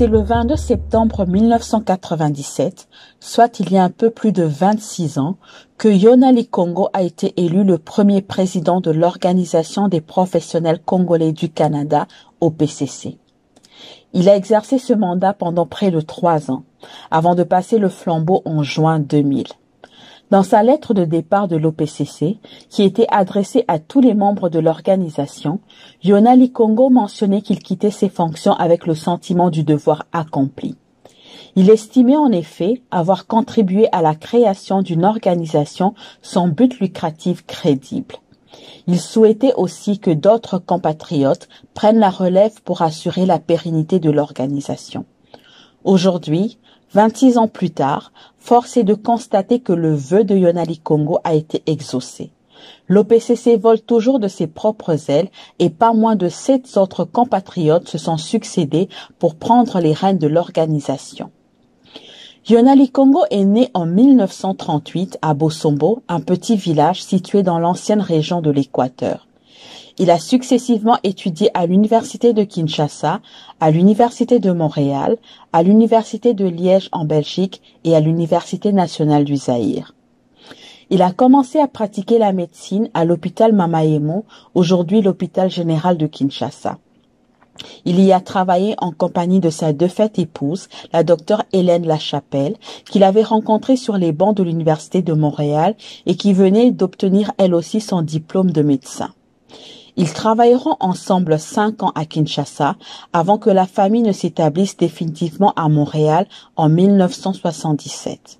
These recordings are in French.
C'est le 22 septembre 1997, soit il y a un peu plus de 26 ans, que Yona Likongo a été élu le premier président de l'Organisation des professionnels congolais du Canada, OPCC. Il a exercé ce mandat pendant près de 3 ans, avant de passer le flambeau en juin 2000. Dans sa lettre de départ de l'OPCC, qui était adressée à tous les membres de l'organisation, Yona Likongo mentionnait qu'il quittait ses fonctions avec le sentiment du devoir accompli. Il estimait en effet avoir contribué à la création d'une organisation sans but lucratif crédible. Il souhaitait aussi que d'autres compatriotes prennent la relève pour assurer la pérennité de l'organisation. Aujourd'hui, 26 ans plus tard, force est de constater que le vœu de Yona Likongo a été exaucé. L'OPCC vole toujours de ses propres ailes et pas moins de 7 autres compatriotes se sont succédés pour prendre les rênes de l'organisation. Yona Likongo est né en 1938 à Bosombo, un petit village situé dans l'ancienne région de l'Équateur. Il a successivement étudié à l'Université de Kinshasa, à l'Université de Montréal, à l'Université de Liège en Belgique et à l'Université nationale du Zaïre. Il a commencé à pratiquer la médecine à l'hôpital Mamaemo, aujourd'hui l'hôpital général de Kinshasa. Il y a travaillé en compagnie de sa défunte épouse, la docteure Hélène Lachapelle, qu'il avait rencontrée sur les bancs de l'Université de Montréal et qui venait d'obtenir elle aussi son diplôme de médecin. Ils travailleront ensemble 5 ans à Kinshasa avant que la famille ne s'établisse définitivement à Montréal en 1977.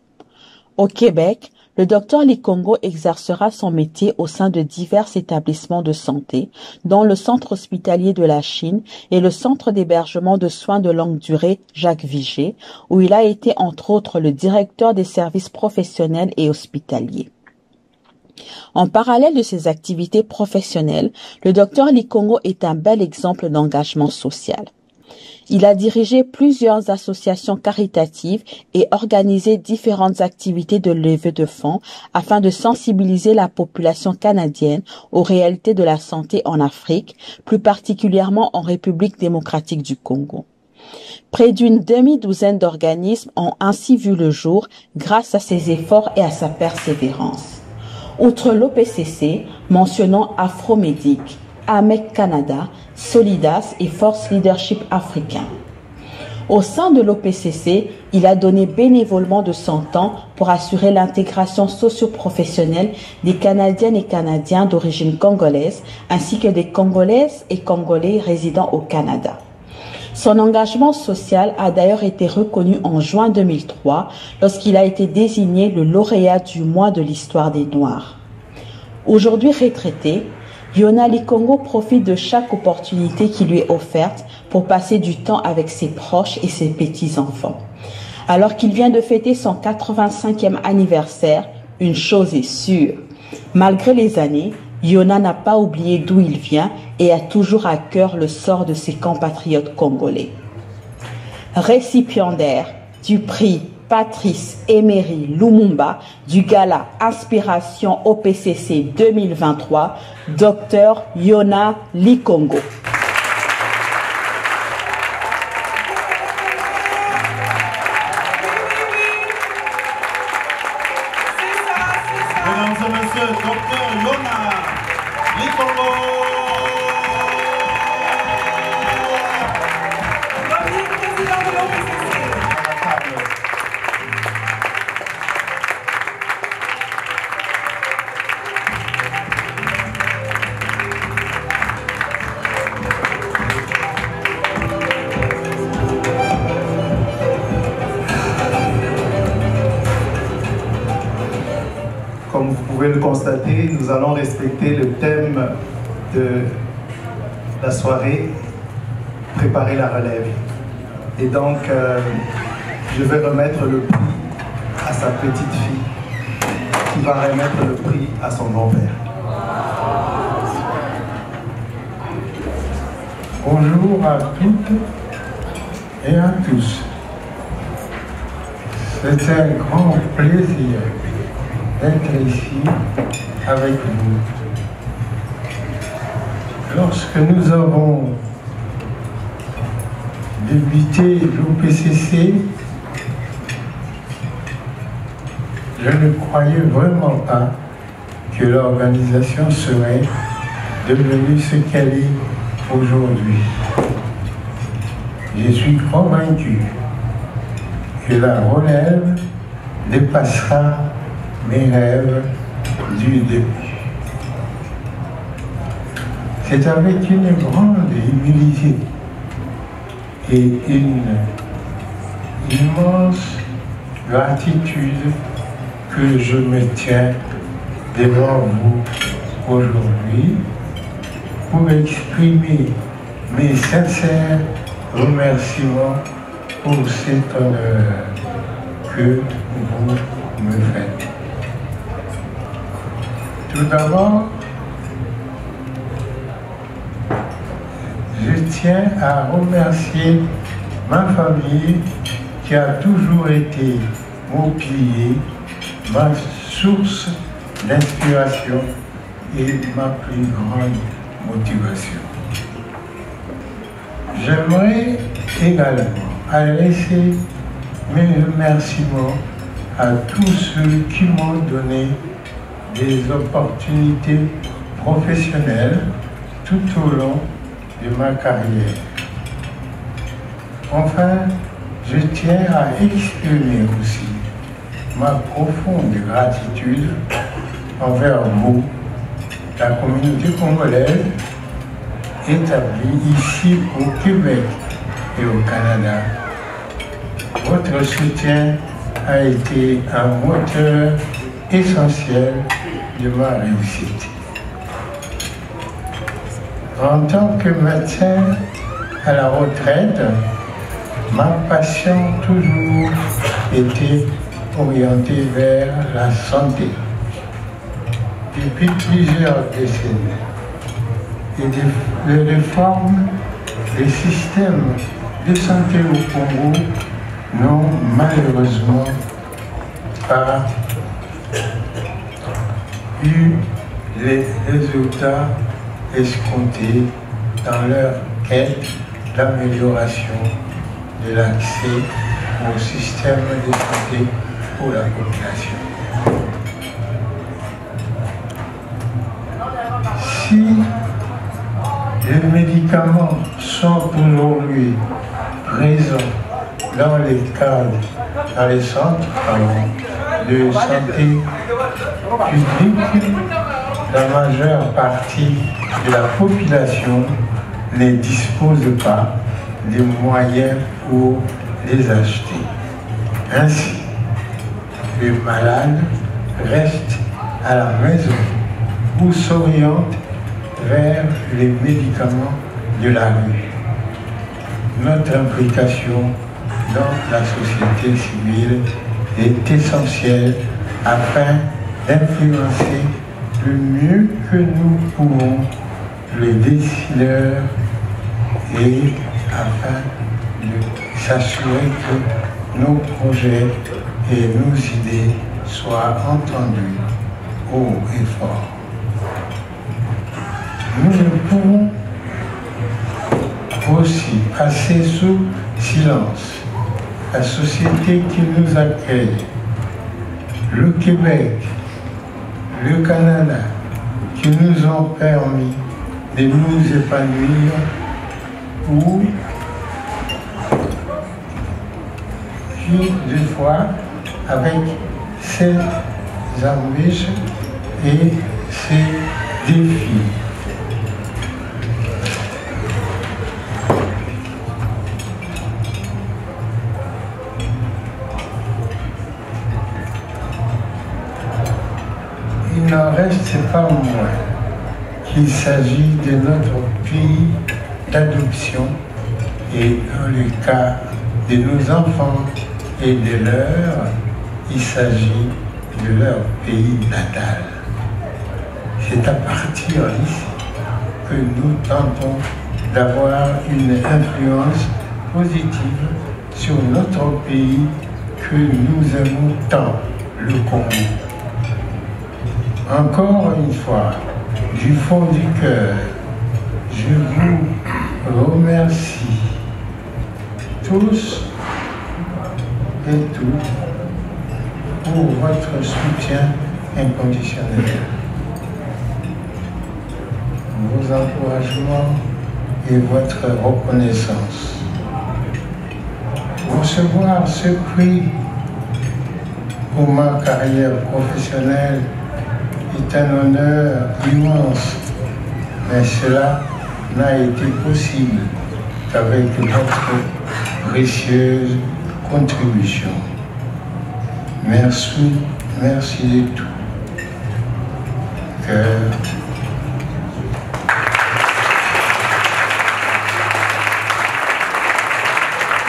Au Québec, le docteur Likongo exercera son métier au sein de divers établissements de santé, dont le centre hospitalier de la Chine et le centre d'hébergement de soins de longue durée Jacques Vigée, où il a été entre autres le directeur des services professionnels et hospitaliers. En parallèle de ses activités professionnelles, le docteur Likongo est un bel exemple d'engagement social. Il a dirigé plusieurs associations caritatives et organisé différentes activités de levée de fonds afin de sensibiliser la population canadienne aux réalités de la santé en Afrique, plus particulièrement en République démocratique du Congo. Près d'une demi-douzaine d'organismes ont ainsi vu le jour grâce à ses efforts et à sa persévérance. Outre l'OPCC, mentionnant Afromédic, AMEC Canada, Solidas et Force Leadership Africain. Au sein de l'OPCC, il a donné bénévolement de son temps pour assurer l'intégration socio-professionnelle des Canadiennes et Canadiens d'origine congolaise, ainsi que des Congolaises et Congolais résidant au Canada. Son engagement social a d'ailleurs été reconnu en juin 2003 lorsqu'il a été désigné le lauréat du mois de l'histoire des Noirs. Aujourd'hui retraité, Yona Likongo profite de chaque opportunité qui lui est offerte pour passer du temps avec ses proches et ses petits-enfants. Alors qu'il vient de fêter son 85e anniversaire, une chose est sûre. Malgré les années, Yona n'a pas oublié d'où il vient et a toujours à cœur le sort de ses compatriotes congolais. Récipiendaire du prix Patrice Emery Lumumba du gala Inspiration OPCC 2023, Dr Yona Likongo. Mesdames et messieurs, Dr Yona Likongo. Président de l'OPCC. Comme vous pouvez le constater, nous allons respecter le thème de la soirée, préparer la relève. Et donc, je vais remettre le prix à sa petite fille, qui va remettre le prix à son grand-père. Bonjour à toutes et à tous. C'est un grand plaisir d'être ici avec vous. Lorsque nous avons débuté l'OPCC, je ne croyais vraiment pas que l'organisation serait devenue ce qu'elle est aujourd'hui. Je suis convaincu que la relève dépassera mes rêves du début. C'est avec une grande humilité et une immense gratitude que je me tiens devant vous aujourd'hui pour exprimer mes sincères remerciements pour cet honneur que vous me faites. Tout d'abord, je tiens à remercier ma famille qui a toujours été mon pilier, ma source d'inspiration et ma plus grande motivation. J'aimerais également adresser mes remerciements à tous ceux qui m'ont donné des opportunités professionnelles tout au long de ma carrière. Enfin, je tiens à exprimer aussi ma profonde gratitude envers vous, la communauté congolaise établie ici au Québec et au Canada. Votre soutien a été un moteur essentiel de ma réussite. En tant que médecin à la retraite, ma passion toujours été orientée vers la santé. Depuis plusieurs décennies, et les réformes des systèmes de santé au Congo n'ont malheureusement pas eu les résultats escomptés dans leur quête d'amélioration de l'accès au système de santé pour la population. Si les médicaments sont aujourd'hui présents dans les centres de santé publique, la majeure partie de la population ne dispose pas des moyens pour les acheter. Ainsi, les malades restent à la maison ou s'orientent vers les médicaments de la rue. Notre implication dans la société civile est essentielle afin d'influencer le mieux que nous pouvons les décideurs et afin de s'assurer que nos projets et nos idées soient entendus haut et fort. Nous ne pouvons aussi passer sous silence la société qui nous accueille, le Québec, le Canada, qui nous ont permis de nous épanouir ou qui, des fois, avec ses embûches et ses défis. Il n'en reste pas moins qu'il s'agit de notre pays d'adoption et dans le cas de nos enfants et de leurs, il s'agit de leur pays natal. C'est à partir d'ici que nous tentons d'avoir une influence positive sur notre pays que nous aimons tant, le Congo. Encore une fois, du fond du cœur, je vous remercie tous et toutes pour votre soutien inconditionnel, vos encouragements et votre reconnaissance. Recevoir ce prix pour ma carrière professionnelle est un honneur immense, mais cela n'a été possible qu'avec votre précieuse contribution. Merci, merci de tout cœur.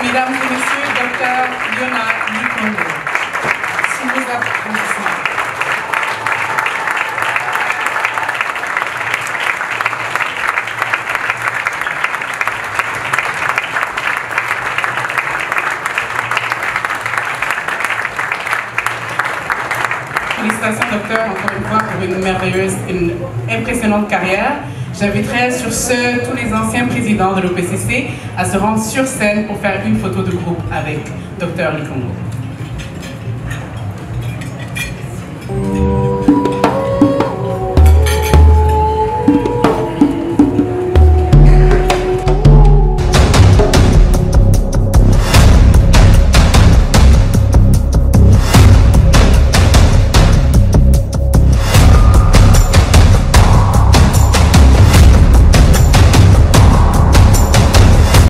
Mesdames et messieurs, Dr. Yona Likongo, sous vos applaudissements. Félicitations, docteur, encore une fois, pour une merveilleuse, une impressionnante carrière. J'inviterai sur ce tous les anciens présidents de l'OPCC à se rendre sur scène pour faire une photo de groupe avec Dr. Likongo.